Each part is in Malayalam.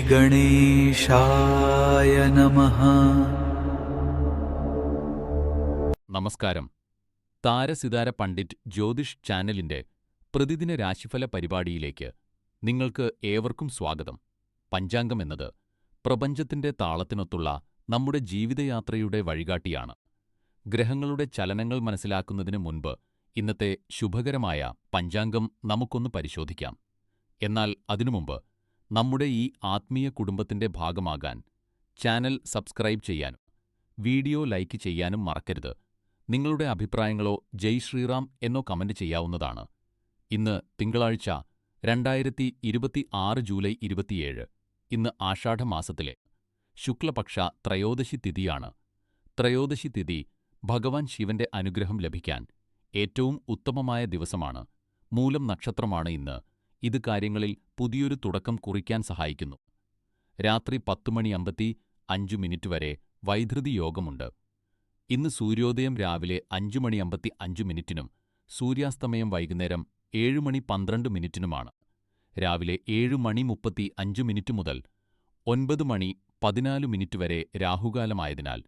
ശ്രീഗണേശായ നമഃ. നമസ്കാരം. താരസിതാര പണ്ഡിറ്റ് ജ്യോതിഷ് ചാനലിന്റെ പ്രതിദിന രാശിഫല പരിപാടിയിലേക്ക് നിങ്ങൾക്ക് ഏവർക്കും സ്വാഗതം. പഞ്ചാംഗം എന്നത് പ്രപഞ്ചത്തിന്റെ താളത്തിനൊത്തുള്ള നമ്മുടെ ജീവിതയാത്രയുടെ വഴികാട്ടിയാണ്. ഗ്രഹങ്ങളുടെ ചലനങ്ങൾ മനസ്സിലാക്കുന്നതിന് മുൻപ് ഇന്നത്തെ ശുഭകരമായ പഞ്ചാംഗം നമുക്കൊന്ന് പരിശോധിക്കാം. എന്നാൽ അതിനുമുമ്പ് നമ്മുടെ ഈ ആത്മീയ കുടുംബത്തിന്റെ ഭാഗമാകാൻ ചാനൽ സബ്സ്ക്രൈബ് ചെയ്യാനും വീഡിയോ ലൈക്ക് ചെയ്യാനും മറക്കരുത്. നിങ്ങളുടെ അഭിപ്രായങ്ങളോ ജയ് ശ്രീറാം എന്നോ കമന്റ് ചെയ്യാവുന്നതാണ്. ഇന്ന് തിങ്കളാഴ്ച 2026 ജൂലൈ 27. ഇന്ന് ആഷാഢമാസത്തിലെ ശുക്ലപക്ഷ ത്രയോദശി തിഥിയാണ്. ത്രയോദശി തിഥി ഭഗവാൻ ശിവന്റെ അനുഗ്രഹം ലഭിക്കാൻ ഏറ്റവും ഉത്തമമായ ദിവസമാണ്. മൂലം നക്ഷത്രമാണ് ഇന്ന്. ഇത് കാര്യങ്ങളിൽ പുതിയൊരു തുടക്കം കുറിക്കാൻ സഹായിക്കുന്നു. രാത്രി 10:55 വരെ വൈധൃതി യോഗമുണ്ട്. ഇന്ന് സൂര്യോദയം രാവിലെ 5:55 സൂര്യാസ്തമയം വൈകുന്നേരം 7:12 രാവിലെ 7:35 മുതൽ 9:14 വരെ രാഹുകാലമായതിനാൽ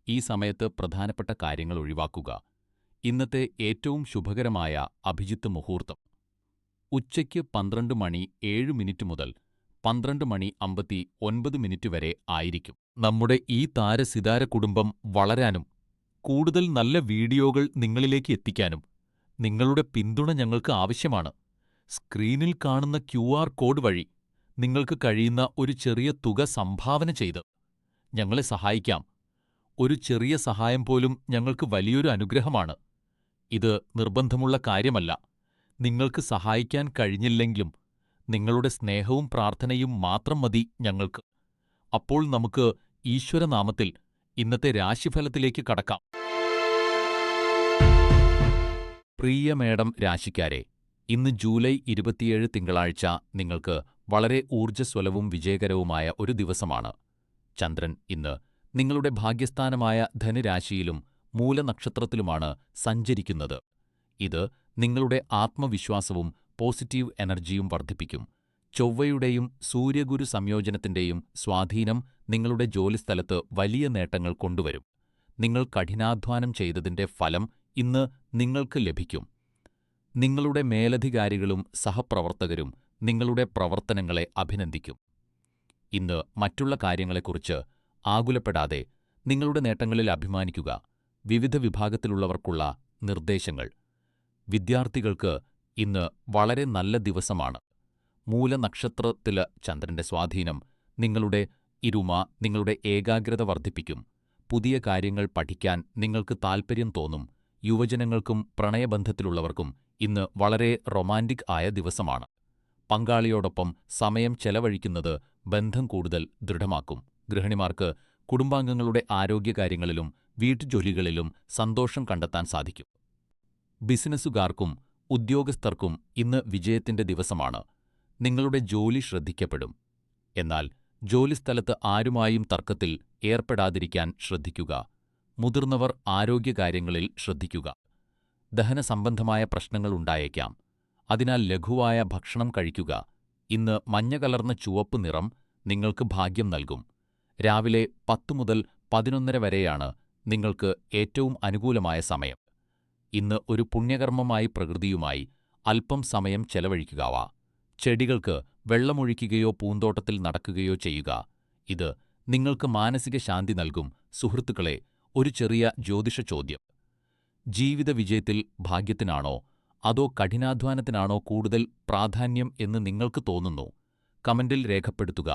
ഈ സമയത്ത് പ്രധാനപ്പെട്ട കാര്യങ്ങൾ ഒഴിവാക്കുക. ഇന്നത്തെ ഏറ്റവും ശുഭകരമായ അഭിജിത്ത് മുഹൂർത്തം ഉച്ചയ്ക്ക് 12:07 മുതൽ 12:59 വരെ ആയിരിക്കും. നമ്മുടെ ഈ താരസിതാര കുടുംബം വളരാനും കൂടുതൽ നല്ല വീഡിയോകൾ നിങ്ങളിലേക്ക് എത്തിക്കാനും നിങ്ങളുടെ പിന്തുണ ഞങ്ങൾക്ക് ആവശ്യമാണ്. സ്ക്രീനിൽ കാണുന്ന QR കോഡ് വഴി നിങ്ങൾക്ക് കഴിയുന്ന ഒരു ചെറിയ തുക സംഭാവന ചെയ്ത് ഞങ്ങളെ സഹായിക്കാം. ഒരു ചെറിയ സഹായം പോലും ഞങ്ങൾക്ക് വലിയൊരു അനുഗ്രഹമാണ്. ഇത് നിർബന്ധമുള്ള കാര്യമല്ല. നിങ്ങൾക്ക് സഹായിക്കാൻ കഴിഞ്ഞില്ലെങ്കിലും നിങ്ങളുടെ സ്നേഹവും പ്രാർത്ഥനയും മാത്രം മതി ഞങ്ങൾക്ക്. അപ്പോൾ നമുക്ക് ഈശ്വരനാമത്തിൽ ഇന്നത്തെ രാശിഫലത്തിലേക്ക് കടക്കാം. പ്രിയ മേഡം രാശിക്കാരെ, ഇന്ന് ജൂലൈ 27 തിങ്കളാഴ്ച നിങ്ങൾക്ക് വളരെ ഊർജ്ജസ്വലവും വിജയകരവുമായ ഒരു ദിവസമാണ്. ചന്ദ്രൻ ഇന്ന് നിങ്ങളുടെ ഭാഗ്യസ്ഥാനമായ ധനുരാശിയിലും മൂലനക്ഷത്രത്തിലുമാണ് സഞ്ചരിക്കുന്നത്. ഇത് നിങ്ങളുടെ ആത്മവിശ്വാസവും പോസിറ്റീവ് എനർജിയും വർദ്ധിപ്പിക്കും. ചൊവ്വയുടെയും സൂര്യഗുരു സംയോജനത്തിന്റെയും സ്വാധീനം നിങ്ങളുടെ ജോലിസ്ഥലത്ത് വലിയ നേട്ടങ്ങൾ കൊണ്ടുവരും. നിങ്ങൾ കഠിനാധ്വാനം ചെയ്തതിന്റെ ഫലം ഇന്ന് നിങ്ങൾക്ക് ലഭിക്കും. നിങ്ങളുടെ മേലധികാരികളും സഹപ്രവർത്തകരും നിങ്ങളുടെ പ്രവർത്തനങ്ങളെ അഭിനന്ദിക്കും. ഇന്ന് മറ്റുള്ള കാര്യങ്ങളെക്കുറിച്ച് ആകുലപ്പെടാതെ നിങ്ങളുടെ നേട്ടങ്ങളിൽ അഭിമാനിക്കുക. വിവിധ വിഭാഗത്തിലുള്ളവർക്കുള്ള നിർദ്ദേശങ്ങൾ. വിദ്യാർത്ഥികൾക്ക് ഇന്ന് വളരെ നല്ല ദിവസമാണ്. മൂലനക്ഷത്രത്തില് ചന്ദ്രന്റെ സ്വാധീനം നിങ്ങളുടെ നിങ്ങളുടെ ഏകാഗ്രത വർദ്ധിപ്പിക്കും. പുതിയ കാര്യങ്ങൾ പഠിക്കാൻ നിങ്ങൾക്ക് താൽപ്പര്യം തോന്നും. യുവജനങ്ങൾക്കും പ്രണയബന്ധത്തിലുള്ളവർക്കും ഇന്ന് വളരെ റൊമാന്റിക് ആയ ദിവസമാണ്. പങ്കാളിയോടൊപ്പം സമയം ചെലവഴിക്കുന്നത് ബന്ധം കൂടുതൽ ദൃഢമാക്കും. ഗൃഹിണിമാർക്ക് കുടുംബാംഗങ്ങളുടെ ആരോഗ്യകാര്യങ്ങളിലും വീട്ടുജോലികളിലും സന്തോഷം കണ്ടെത്താൻ സാധിക്കും. ബിസിനസ്സുകാർക്കും ഉദ്യോഗസ്ഥർക്കും ഇന്ന് വിജയത്തിന്റെ ദിവസമാണ്. നിങ്ങളുടെ ജോലി ശ്രദ്ധിക്കപ്പെടും. എന്നാൽ ജോലിസ്ഥലത്ത് ആരുമായും തർക്കത്തിൽ ഏർപ്പെടാതിരിക്കാൻ ശ്രദ്ധിക്കുക. മുതിർന്നവർ ആരോഗ്യകാര്യങ്ങളിൽ ശ്രദ്ധിക്കുക. ദഹനസംബന്ധമായ പ്രശ്നങ്ങൾ ഉണ്ടായേക്കാം. അതിനാൽ ലഘുവായ ഭക്ഷണം കഴിക്കുക. ഇന്ന് മഞ്ഞ കലർന്ന ചുവപ്പ് നിറം നിങ്ങൾക്ക് ഭാഗ്യം നൽകും. രാവിലെ 10 മുതൽ 11:30 വരെയാണ് നിങ്ങൾക്ക് ഏറ്റവും അനുകൂലമായ സമയം. ഇന്ന് ഒരു പുണ്യകർമ്മമായി പ്രകൃതിയുമായി അല്പം സമയം ചെലവഴിക്കുക. ചെടികൾക്ക് വെള്ളമൊഴിക്കുകയോ പൂന്തോട്ടത്തിൽ നടക്കുകയോ ചെയ്യുക. ഇത് നിങ്ങൾക്ക് മാനസിക ശാന്തി നൽകും. സുഹൃത്തുക്കളെ, ഒരു ചെറിയ ജ്യോതിഷ ചോദ്യം. ജീവിത വിജയത്തിൽ ഭാഗ്യത്തിനാണോ അതോ കഠിനാധ്വാനത്തിനാണോ കൂടുതൽ പ്രാധാന്യം എന്ന് നിങ്ങൾക്ക് തോന്നുന്നു? കമന്റിൽ രേഖപ്പെടുത്തുക.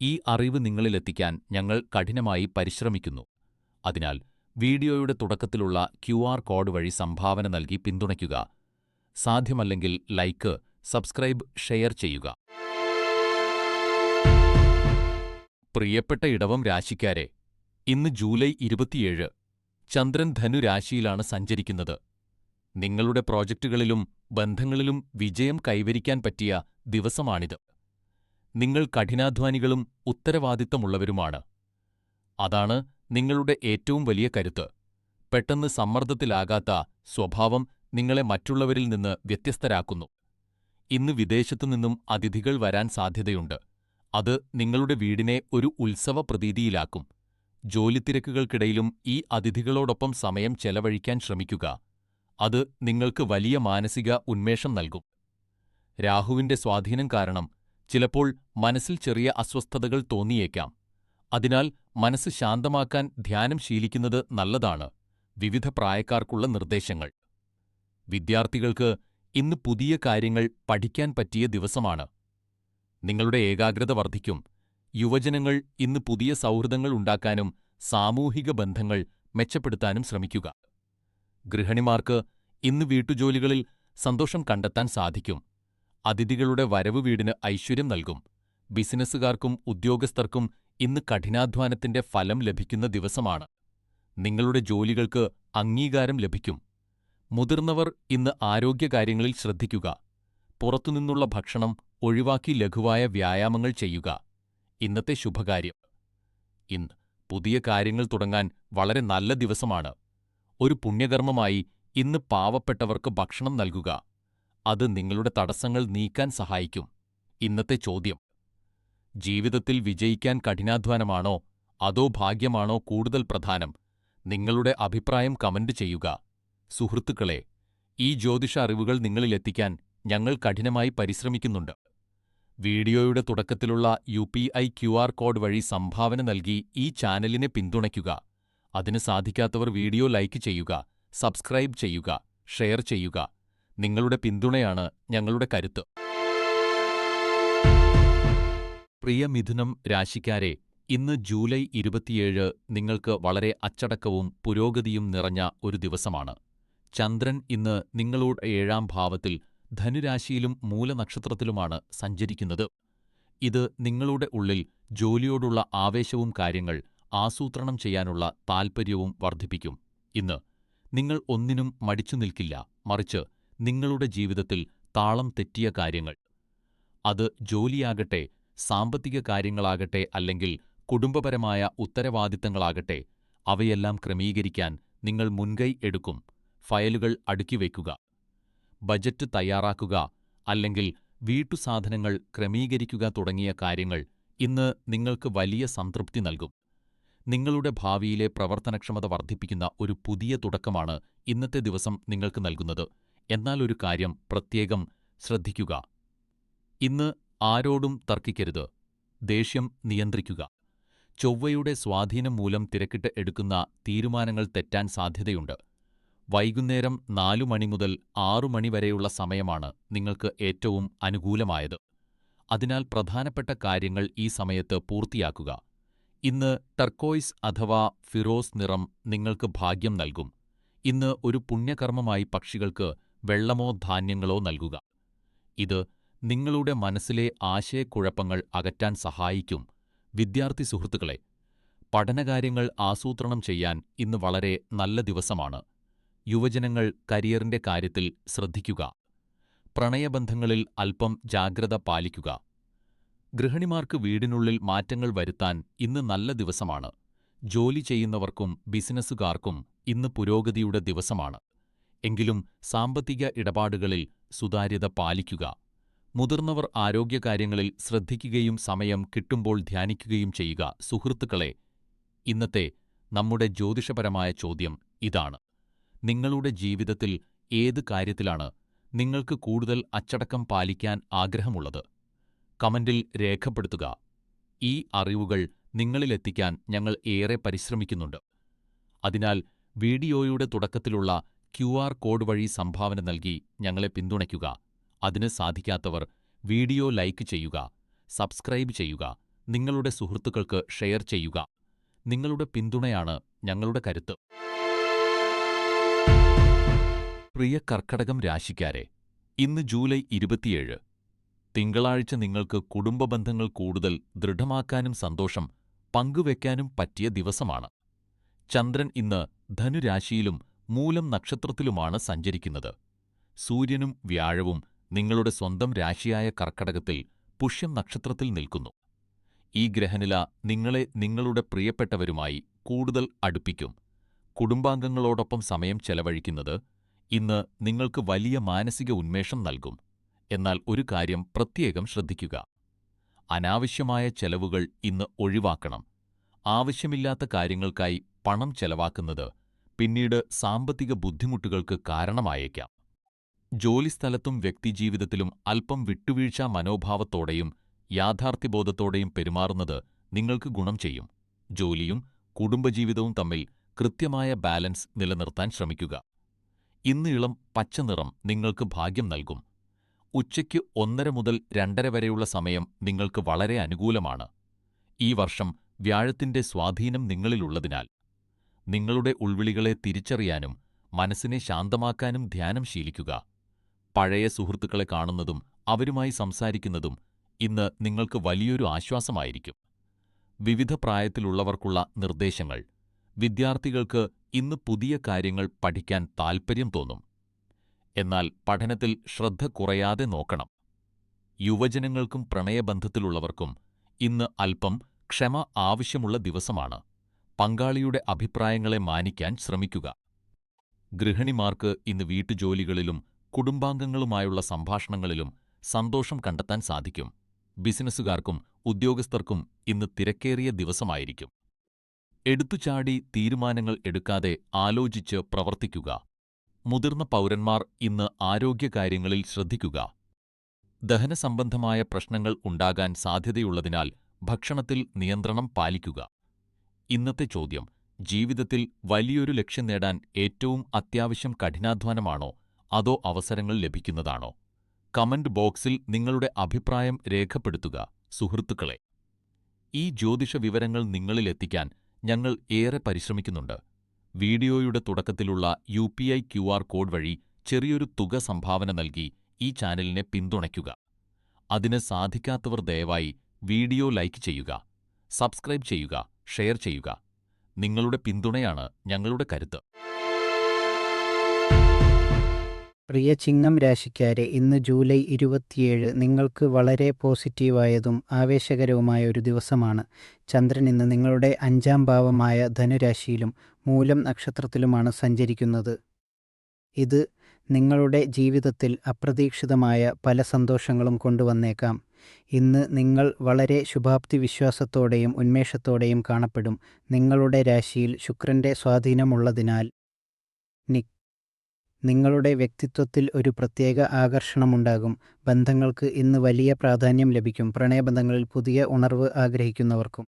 ഈ അറിവ് നിങ്ങളിലെത്തിക്കാൻ ഞങ്ങൾ കഠിനമായി പരിശ്രമിക്കുന്നു. അതിനാൽ വീഡിയോയുടെ തുടക്കത്തിലുള്ള QR കോഡ് വഴി സംഭാവന നൽകി പിന്തുണയ്ക്കുക. സാധ്യമല്ലെങ്കിൽ ലൈക്ക്, സബ്സ്ക്രൈബ്, ഷെയർ ചെയ്യുക. പ്രിയപ്പെട്ട ഇടവം രാശിക്കാരെ, ഇന്ന് ജൂലൈ 27. ചന്ദ്രൻ ധനുരാശിയിലാണ് സഞ്ചരിക്കുന്നത്. നിങ്ങളുടെ പ്രോജക്റ്റുകളിലും ബന്ധങ്ങളിലും വിജയം കൈവരിക്കാൻ പറ്റിയ ദിവസമാണിത്. നിങ്ങൾ കഠിനാധ്വാനികളും ഉത്തരവാദിത്തമുള്ളവരുമാണ്. അതാണ് നിങ്ങളുടെ ഏറ്റവും വലിയ കരുത്ത്. പെട്ടെന്ന് സമ്മർദ്ദത്തിലാകാത്ത സ്വഭാവം നിങ്ങളെ മറ്റുള്ളവരിൽ നിന്ന് വ്യത്യസ്തരാക്കുന്നു. ഇന്ന് വിദേശത്തുനിന്നും അതിഥികൾ വരാൻ സാധ്യതയുണ്ട്. അത് നിങ്ങളുടെ വീടിനെ ഒരു ഉത്സവ പ്രതീതിയിലാക്കും. ജോലിത്തിരക്കുകൾക്കിടയിലും ഈ അതിഥികളോടൊപ്പം സമയം ചെലവഴിക്കാൻ ശ്രമിക്കുക. അത് നിങ്ങൾക്ക് വലിയ മാനസിക ഉന്മേഷം നൽകും. രാഹുവിന്റെ സ്വാധീനം കാരണം ചിലപ്പോൾ മനസ്സിൽ ചെറിയ അസ്വസ്ഥതകൾ തോന്നിയേക്കാം. അതിനാൽ മനസ്സ് ശാന്തമാക്കാൻ ധ്യാനം ശീലിക്കുന്നത് നല്ലതാണ്. വിവിധ പ്രായക്കാർക്കുള്ള നിർദ്ദേശങ്ങൾ. വിദ്യാർത്ഥികൾക്ക് ഇന്ന് പുതിയ കാര്യങ്ങൾ പഠിക്കാൻ പറ്റിയ ദിവസമാണ്. നിങ്ങളുടെ ഏകാഗ്രത വർദ്ധിക്കും. യുവജനങ്ങൾ ഇന്ന് പുതിയ സൗഹൃദങ്ങൾ ഉണ്ടാക്കാനും സാമൂഹിക ബന്ധങ്ങൾ മെച്ചപ്പെടുത്താനും ശ്രമിക്കുക. ഗൃഹിണിമാർക്ക് ഇന്ന് വീട്ടുജോലികളിൽ സന്തോഷം കണ്ടെത്താൻ സാധിക്കും. അതിഥികളുടെ വരവ് വീടിന് ഐശ്വര്യം നൽകും. ബിസിനസ്സുകാർക്കും ഉദ്യോഗസ്ഥർക്കും ഇന്ന് കഠിനാധ്വാനത്തിന്റെ ഫലം ലഭിക്കുന്ന ദിവസമാണ്. നിങ്ങളുടെ ജോലികൾക്ക് അംഗീകാരം ലഭിക്കും. മുതിർന്നവർ ഇന്ന് ആരോഗ്യകാര്യങ്ങളിൽ ശ്രദ്ധിക്കുക. പുറത്തുനിന്നുള്ള ഭക്ഷണം ഒഴിവാക്കി ലഘുവായ വ്യായാമങ്ങൾ ചെയ്യുക. ഇന്നത്തെ ശുഭകാര്യം. ഇന്ന് പുതിയ കാര്യങ്ങൾ തുടങ്ങാൻ വളരെ നല്ല ദിവസമാണ്. ഒരു പുണ്യകർമ്മമായി ഇന്ന് പാവപ്പെട്ടവർക്ക് ഭക്ഷണം നൽകുക. അത് നിങ്ങളുടെ തടസ്സങ്ങൾ നീക്കാൻ സഹായിക്കും. ഇന്നത്തെ ചോദ്യം: ജീവിതത്തിൽ വിജയിക്കാൻ കഠിനാധ്വാനമാണോ അതോ ഭാഗ്യമാണോ കൂടുതൽ പ്രധാനം? നിങ്ങളുടെ അഭിപ്രായം കമന്റ് ചെയ്യുക. സുഹൃത്തുക്കളെ, ഈ ജ്യോതിഷ അറിവുകൾ നിങ്ങളിലെത്തിക്കാൻ ഞങ്ങൾ കഠിനമായി പരിശ്രമിക്കുന്നുണ്ട്. വീഡിയോയുടെ തുടക്കത്തിലുള്ള UPI QR കോഡ് വഴി സംഭാവന നൽകി ഈ ചാനലിനെ പിന്തുണയ്ക്കുക. അതിന് സാധിക്കാത്തവർ വീഡിയോ ലൈക്ക് ചെയ്യുക, സബ്സ്ക്രൈബ് ചെയ്യുക, ഷെയർ ചെയ്യുക. നിങ്ങളുടെ പിന്തുണയാണ് ഞങ്ങളുടെ കരുത്ത്. പ്രിയ മിഥുനം രാശിക്കാരെ, ഇന്ന് ജൂലൈ 27 നിങ്ങൾക്ക് വളരെ അച്ചടക്കവും പുരോഗതിയും നിറഞ്ഞ ഒരു ദിവസമാണ്. ചന്ദ്രൻ ഇന്ന് നിങ്ങളുടെ 7-ാം ഭാവത്തിൽ ധനുരാശിയിലും മൂലനക്ഷത്രത്തിലുമാണ് സഞ്ചരിക്കുന്നത്. ഇത് നിങ്ങളുടെ ഉള്ളിൽ ജോലിയോടുള്ള ആവേശവും കാര്യങ്ങൾ ആസൂത്രണം ചെയ്യാനുള്ള താൽപ്പര്യവും വർദ്ധിപ്പിക്കും. ഇന്ന് നിങ്ങൾ ഒന്നിനും മടിച്ചു നിൽക്കില്ല, മറിച്ച് നിങ്ങളുടെ ജീവിതത്തിൽ താളം തെറ്റിയ കാര്യങ്ങൾ, അത് ജോലിയാകട്ടെ, സാമ്പത്തിക കാര്യങ്ങളാകട്ടെ, അല്ലെങ്കിൽ കുടുംബപരമായ ഉത്തരവാദിത്തങ്ങളാകട്ടെ, അവയെല്ലാം ക്രമീകരിക്കാൻ നിങ്ങൾ മുൻകൈ എടുക്കും. ഫയലുകൾ അടുക്കിവെക്കുക, ബജറ്റ് തയ്യാറാക്കുക, അല്ലെങ്കിൽ വീട്ടുസാധനങ്ങൾ ക്രമീകരിക്കുക തുടങ്ങിയ കാര്യങ്ങൾ ഇന്ന് നിങ്ങൾക്ക് വലിയ സംതൃപ്തി നൽകും. നിങ്ങളുടെ ഭാവിയിലെ പ്രവർത്തനക്ഷമത വർദ്ധിപ്പിക്കുന്ന ഒരു പുതിയ തുടക്കമാണ് ഇന്നത്തെ ദിവസം നിങ്ങൾക്ക് നൽകുന്നത്. എന്നാൽ ഒരു കാര്യം പ്രത്യേകം ശ്രദ്ധിക്കുക: ഇന്ന് ആരോടും തർക്കിക്കരുത്. ദേഷ്യം നിയന്ത്രിക്കുക. ചൊവ്വയുടെ സ്വാധീനം മൂലം തിരക്കിട്ട് എടുക്കുന്ന തീരുമാനങ്ങൾ തെറ്റാൻ സാധ്യതയുണ്ട്. വൈകുന്നേരം 4 മണി മുതൽ 6 മണി വരെയുള്ള സമയമാണ് നിങ്ങൾക്ക് ഏറ്റവും അനുകൂലമായത്. അതിനാൽ പ്രധാനപ്പെട്ട കാര്യങ്ങൾ ഈ സമയത്ത് പൂർത്തിയാക്കുക. ഇന്ന് ടർക്കോയ്സ് അഥവാ ഫിറോസ് നിറം നിങ്ങൾക്ക് ഭാഗ്യം നൽകും. ഇന്ന് ഒരു പുണ്യകർമ്മമായി പക്ഷികൾക്ക് വെള്ളമോ ധാന്യങ്ങളോ നൽകുക. ഇത് നിങ്ങളുടെ മനസ്സിലെ ആശയക്കുഴപ്പങ്ങൾ അകറ്റാൻ സഹായിക്കും. വിദ്യാർത്ഥി സുഹൃത്തുക്കളെ, പഠനകാര്യങ്ങൾ ആസൂത്രണം ചെയ്യാൻ ഇന്ന് വളരെ നല്ല ദിവസമാണ്. യുവജനങ്ങൾ കരിയറിന്റെ കാര്യത്തിൽ ശ്രദ്ധിക്കുക. പ്രണയബന്ധങ്ങളിൽ അല്പം ജാഗ്രത പാലിക്കുക. ഗൃഹിണിമാർക്ക് വീടിനുള്ളിൽ മാറ്റങ്ങൾ വരുത്താൻ ഇന്ന് നല്ല ദിവസമാണ്. ജോലി ചെയ്യുന്നവർക്കും ബിസിനസ്സുകാർക്കും ഇന്ന് പുരോഗതിയുടെ ദിവസമാണ്. എങ്കിലും സാമ്പത്തിക ഇടപാടുകളിൽ സുതാര്യത പാലിക്കുക. മുതിർന്നവർ ആരോഗ്യകാര്യങ്ങളിൽ ശ്രദ്ധിക്കുകയും സമയം കിട്ടുമ്പോൾ ധ്യാനിക്കുകയും ചെയ്യുക. സുഹൃത്തുക്കളെ, ഇന്നത്തെ നമ്മുടെ ജ്യോതിഷപരമായ ചോദ്യം ഇതാണ്: നിങ്ങളുടെ ജീവിതത്തിൽ ഏത് കാര്യത്തിലാണ് നിങ്ങൾക്ക് കൂടുതൽ അച്ചടക്കം പാലിക്കാൻ ആഗ്രഹമുള്ളത്? കമന്റിൽ രേഖപ്പെടുത്തുക. ഈ അറിവുകൾ നിങ്ങളിലെത്തിക്കാൻ ഞങ്ങൾ ഏറെ പരിശ്രമിക്കുന്നുണ്ട്. അതിനാൽ വീഡിയോയുടെ തുടക്കത്തിലുള്ള QR കോഡ് വഴി സംഭാവന നൽകി ഞങ്ങളെ പിന്തുണയ്ക്കുക. അതിന് സാധിക്കാത്തവർ വീഡിയോ ലൈക്ക് ചെയ്യുക, സബ്സ്ക്രൈബ് ചെയ്യുക, നിങ്ങളുടെ സുഹൃത്തുക്കൾക്ക് ഷെയർ ചെയ്യുക. നിങ്ങളുടെ പിന്തുണയാണ് ഞങ്ങളുടെ കരുത്ത്. പ്രിയ കർക്കടകം രാശിക്കാരെ, ഇന്ന് ജൂലൈ 27. തിങ്കളാഴ്ച നിങ്ങൾക്ക് കുടുംബബന്ധങ്ങൾ കൂടുതൽ ദൃഢമാക്കാനും സന്തോഷം പങ്കുവെക്കാനും പറ്റിയ ദിവസമാണ്. ചന്ദ്രൻ ഇന്ന് ധനുരാശിയിലും മൂലം നക്ഷത്രത്തിലുമാണ് സഞ്ചരിക്കുന്നത്. സൂര്യനും വ്യാഴവും നിങ്ങളുടെ സ്വന്തം രാശിയായ കർക്കടകത്തിൽ പുഷ്യം നക്ഷത്രത്തിൽ നിൽക്കുന്നു. ഈ ഗ്രഹനില നിങ്ങളെ നിങ്ങളുടെ പ്രിയപ്പെട്ടവരുമായി കൂടുതൽ അടുപ്പിക്കും. കുടുംബാംഗങ്ങളോടൊപ്പം സമയം ചെലവഴിക്കുന്നത് ഇന്ന് നിങ്ങൾക്ക് വലിയ മാനസിക ഉന്മേഷം നൽകും. എന്നാൽ ഒരു കാര്യം പ്രത്യേകം ശ്രദ്ധിക്കുക: അനാവശ്യമായ ചെലവുകൾ ഇന്ന് ഒഴിവാക്കണം. ആവശ്യമില്ലാത്ത കാര്യങ്ങൾക്കായി പണം ചെലവാക്കുന്നത് പിന്നീട് സാമ്പത്തിക ബുദ്ധിമുട്ടുകൾക്ക് കാരണമായേക്കാം. ജോലിസ്ഥലത്തും വ്യക്തിജീവിതത്തിലും അല്പം വിട്ടുവീഴ്ചാ മനോഭാവത്തോടെയും യാഥാർത്ഥ്യബോധത്തോടെയും പെരുമാറുന്നത് നിങ്ങൾക്ക് ഗുണം ചെയ്യും. ജോലിയും കുടുംബജീവിതവും തമ്മിൽ കൃത്യമായ ബാലൻസ് നിലനിർത്താൻ ശ്രമിക്കുക. ഇന്ന് ഇളം പച്ചനിറം നിങ്ങൾക്ക് ഭാഗ്യം നൽകും. ഉച്ചയ്ക്ക് 1:30 മുതൽ 2:30 വരെയുള്ള സമയം നിങ്ങൾക്ക് വളരെ അനുകൂലമാണ്. ഈ വർഷം വ്യാഴത്തിന്റെ സ്വാധീനം നിങ്ങളിലുള്ളതിനാൽ നിങ്ങളുടെ ഉൾവിളികളെ തിരിച്ചറിയാനും മനസ്സിനെ ശാന്തമാക്കാനും ധ്യാനം ശീലിക്കുക. പഴയ സുഹൃത്തുക്കളെ കാണുന്നതും അവരുമായി സംസാരിക്കുന്നതും ഇന്ന് നിങ്ങൾക്ക് വലിയൊരു ആശ്വാസമായിരിക്കും. വിവിധ പ്രായത്തിലുള്ളവർക്കുള്ള നിർദ്ദേശങ്ങൾ. വിദ്യാർത്ഥികൾക്ക് ഇന്ന് പുതിയ കാര്യങ്ങൾ പഠിക്കാൻ താൽപ്പര്യം തോന്നും. എന്നാൽ പഠനത്തിൽ ശ്രദ്ധ കുറയാതെ നോക്കണം. യുവജനങ്ങൾക്കും പ്രണയബന്ധത്തിലുള്ളവർക്കും ഇന്ന് അല്പം ക്ഷമ ആവശ്യമുള്ള ദിവസമാണ്. പങ്കാളിയുടെ അഭിപ്രായങ്ങളെ മാനിക്കാൻ ശ്രമിക്കുക. ഗൃഹിണിമാർക്ക് ഇന്ന് വീട്ടുജോലികളിലും കുടുംബാംഗങ്ങളുമായുള്ള സംഭാഷണങ്ങളിലും സന്തോഷം കണ്ടെത്താൻ സാധിക്കും. ബിസിനസ്സുകാർക്കും ഉദ്യോഗസ്ഥർക്കും ഇന്ന് തിരക്കേറിയ ദിവസമായിരിക്കും. എടുത്തുചാടി തീരുമാനങ്ങൾ എടുക്കാതെ ആലോചിച്ച് പ്രവർത്തിക്കുക. മുതിർന്ന പൗരന്മാർ ഇന്ന് ആരോഗ്യകാര്യങ്ങളിൽ ശ്രദ്ധിക്കുക. ദഹനസംബന്ധമായ പ്രശ്നങ്ങൾ ഉണ്ടാകാൻ സാധ്യതയുള്ളതിനാൽ ഭക്ഷണത്തിൽ നിയന്ത്രണം പാലിക്കുക. ഇന്നത്തെ ചോദ്യം: ജീവിതത്തിൽ വലിയൊരു ലക്ഷ്യം നേടാൻ ഏറ്റവും അത്യാവശ്യം കഠിനാധ്വാനമാണോ അതോ അവസരങ്ങൾ ലഭിക്കുന്നതാണോ? കമന്റ് ബോക്സിൽ നിങ്ങളുടെ അഭിപ്രായം രേഖപ്പെടുത്തുക. സുഹൃത്തുക്കളെ, ഈ ജ്യോതിഷ വിവരങ്ങൾ നിങ്ങളിലെത്തിക്കാൻ ഞങ്ങൾ ഏറെ പരിശ്രമിക്കുന്നുണ്ട്. വീഡിയോയുടെ തുടക്കത്തിലുള്ള UPI QR കോഡ് വഴി ചെറിയൊരു തുക സംഭാവന നൽകി ഈ ചാനലിനെ പിന്തുണയ്ക്കുക. അതിന് സാധിക്കാത്തവർ ദയവായി വീഡിയോ ലൈക്ക് ചെയ്യുക, സബ്സ്ക്രൈബ് ചെയ്യുക, ഷെയർ ചെയ്യുക. നിങ്ങളുടെ പിന്തുണയാണ് ഞങ്ങളുടെ കരുത്ത്. പ്രിയ ചിങ്ങം രാശിക്കാരെ, ഇന്ന് ജൂലൈ 27 നിങ്ങൾക്ക് വളരെ പോസിറ്റീവായതും ആവേശകരവുമായ ഒരു ദിവസമാണ്. ചന്ദ്രൻ ഇന്ന് നിങ്ങളുടെ 5-ാം ഭാവമായ ധനുരാശിയിലും മൂലം നക്ഷത്രത്തിലുമാണ് സഞ്ചരിക്കുന്നത്. ഇത് നിങ്ങളുടെ ജീവിതത്തിൽ അപ്രതീക്ഷിതമായ പല സന്തോഷങ്ങളും കൊണ്ടുവന്നേക്കാം. ഇന്ന് നിങ്ങൾ വളരെ ശുഭാപ്തി വിശ്വാസത്തോടെയും ഉന്മേഷത്തോടെയും കാണപ്പെടും. നിങ്ങളുടെ രാശിയിൽ ശുക്രന്റെ സ്വാധീനമുള്ളതിനാൽ നിങ്ങളുടെ വ്യക്തിത്വത്തിൽ ഒരു പ്രത്യേക ആകർഷണമുണ്ടാകും. ബന്ധങ്ങൾക്ക് ഇന്ന് വലിയ പ്രാധാന്യം ലഭിക്കും. പ്രണയബന്ധങ്ങളിൽ പുതിയ ഉണർവ് ആഗ്രഹിക്കുന്നവർക്കും